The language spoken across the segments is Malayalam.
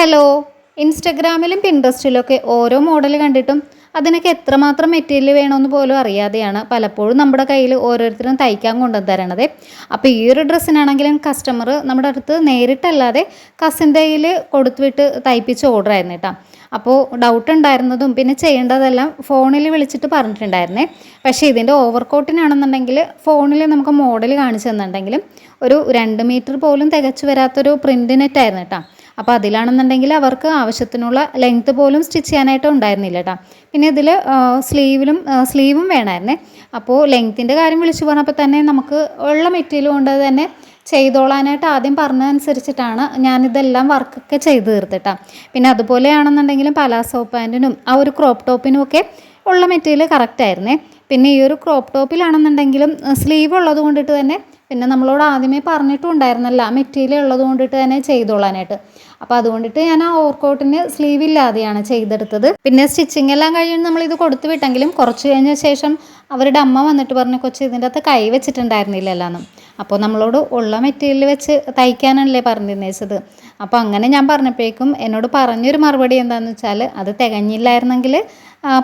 ഹലോ. ഇൻസ്റ്റഗ്രാമിലും പിൻട്രസ്റ്റിലൊക്കെ ഓരോ മോഡൽ കണ്ടിട്ടും അതിനൊക്കെ എത്രമാത്രം മെറ്റീരിയൽ വേണമെന്ന് പോലും അറിയാതെയാണ് പലപ്പോഴും നമ്മുടെ കയ്യിൽ ഓരോരുത്തരും തയ്ക്കാൻ കൊണ്ടുവന്ന് തരണത്. അപ്പോൾ ഈ ഒരു ഡ്രസ്സിനാണെങ്കിലും കസ്റ്റമർ നമ്മുടെ അടുത്ത് നേരിട്ടല്ലാതെ കസിൻ്റെ കയ്യിൽ കൊടുത്തുവിട്ട് തയ്പ്പിച്ച ഓർഡർ ആയിരുന്നു കേട്ടോ. അപ്പോൾ ഡൗട്ട് ഉണ്ടായിരുന്നതും പിന്നെ ചെയ്യേണ്ടതെല്ലാം ഫോണിൽ വിളിച്ചിട്ട് പറഞ്ഞിട്ടുണ്ടായിരുന്നേ. പക്ഷേ ഇതിൻ്റെ ഓവർകോട്ടിനാണെന്നുണ്ടെങ്കിൽ ഫോണിൽ നമുക്ക് മോഡൽ കാണിച്ചു തന്നിട്ടുണ്ടെങ്കിലും ഒരു 2 മീറ്റർ പോലും തികച്ചു വരാത്തൊരു പ്രിൻ്റ് നെറ്റായിരുന്നു കേട്ടോ. അപ്പോൾ അതിലാണെന്നുണ്ടെങ്കിൽ അവർക്ക് ആവശ്യത്തിനുള്ള ലെങ്ത്ത് പോലും സ്റ്റിച്ച് ചെയ്യാനായിട്ട് ഉണ്ടായിരുന്നില്ല കേട്ടോ. പിന്നെ ഇതിൽ സ്ലീവും വേണമായിരുന്നേ. അപ്പോൾ ലെങ്ത്തിൻ്റെ കാര്യം വിളിച്ചു പറഞ്ഞപ്പോൾ തന്നെ നമുക്ക് ഉള്ള മെറ്റീരിയൽ കൊണ്ട് തന്നെ ചെയ്തോളാനായിട്ട് ആദ്യം പറഞ്ഞതനുസരിച്ചിട്ടാണ് ഞാനിതെല്ലാം വർക്കൊക്കെ ചെയ്ത് തീർത്തിട്ടാണ്. പിന്നെ അതുപോലെയാണെന്നുണ്ടെങ്കിലും പലാസോ പാൻറ്റിനും ആ ഒരു ക്രോപ്പ് ടോപ്പിനും ഒക്കെ ഉള്ള മെറ്റീരിയൽ കറക്റ്റായിരുന്നേ. പിന്നെ ഈ ഒരു ക്രോപ്പ് ടോപ്പിലാണെന്നുണ്ടെങ്കിലും സ്ലീവ് ഉള്ളത് കൊണ്ടിട്ട് തന്നെ പിന്നെ നമ്മളോട് ആദ്യമേ പറഞ്ഞിട്ടും ഉണ്ടായിരുന്നല്ല മെറ്റീരിയൽ ഉള്ളത് കൊണ്ടിട്ട് തന്നെ ചെയ്തോളാനായിട്ട്. അപ്പോൾ അതുകൊണ്ടിട്ട് ഞാൻ ആ ഓവർകോട്ടിന് സ്ലീവ് ഇല്ലാതെയാണ് ചെയ്തെടുത്തത്. പിന്നെ സ്റ്റിച്ചിങ് എല്ലാം കഴിഞ്ഞ് നമ്മളിത് കൊടുത്തു വിട്ടെങ്കിലും കുറച്ച് കഴിഞ്ഞ ശേഷം അവരുടെ അമ്മ വന്നിട്ട് പറഞ്ഞു, കൊച്ച് ഇതിൻ്റെ അകത്ത് കൈ വെച്ചിട്ടുണ്ടായിരുന്നില്ലെന്നും. അപ്പോൾ നമ്മളോട് ഉള്ള മെറ്റീരിയൽ വെച്ച് തയ്ക്കാനല്ലേ പറഞ്ഞിരുന്നേച്ചത്. അപ്പോൾ അങ്ങനെ ഞാൻ പറഞ്ഞപ്പോഴേക്കും എന്നോട് പറഞ്ഞൊരു മറുപടി എന്താണെന്ന് വെച്ചാൽ അത് തികഞ്ഞില്ലായിരുന്നെങ്കിൽ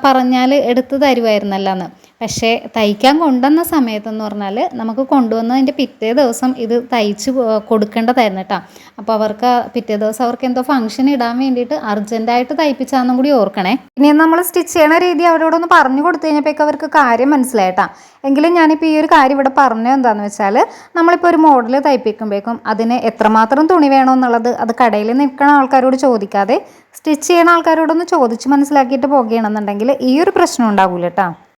പറഞ്ഞാൽ എടുത്ത് തരുമായിരുന്നല്ലോ. പക്ഷേ തയ്ക്കാൻ കൊണ്ടുവന്ന സമയത്തെന്ന് പറഞ്ഞാൽ നമുക്ക് കൊണ്ടുവന്നതിൻ്റെ പിറ്റേ ദിവസം ഇത് തയ്ച്ച് കൊടുക്കേണ്ടതായിരുന്നു കേട്ടോ. അപ്പോൾ അവർക്ക് പിറ്റേ ദിവസം അവർക്ക് എന്തോ ഫംഗ്ഷൻ ഇടാൻ വേണ്ടിയിട്ട് അർജൻറ്റായിട്ട് തയ്പ്പിച്ചാന്നും കൂടി ഓർക്കണേ. ഇനി നമ്മൾ സ്റ്റിച്ച് ചെയ്യണ രീതി അവരോടൊന്ന് പറഞ്ഞു കൊടുത്തു കഴിഞ്ഞപ്പോഴേക്കും അവർക്ക് കാര്യം മനസ്സിലായിട്ടാ. എങ്കിലും ഞാനിപ്പോൾ ഈ ഒരു കാര്യം ഇവിടെ പറഞ്ഞത് എന്താണെന്ന് വെച്ചാൽ നമ്മളിപ്പോൾ ഒരു മോഡൽ തയ്പ്പിക്കുമ്പോഴേക്കും അതിന് എത്രമാത്രം തുണി വേണമെന്നുള്ളത് അത് കടയിൽ നിൽക്കുന്ന ആൾക്കാരോട് ചോദിക്കാതെ സ്റ്റിച്ച് ചെയ്യുന്ന ആൾക്കാരോടൊന്ന് ചോദിച്ച് മനസ്സിലാക്കിയിട്ട് പോകുകയാണെന്നുണ്ടെങ്കിൽ ഈ ഒരു പ്രശ്നം ഉണ്ടാവില്ല കേട്ടോ.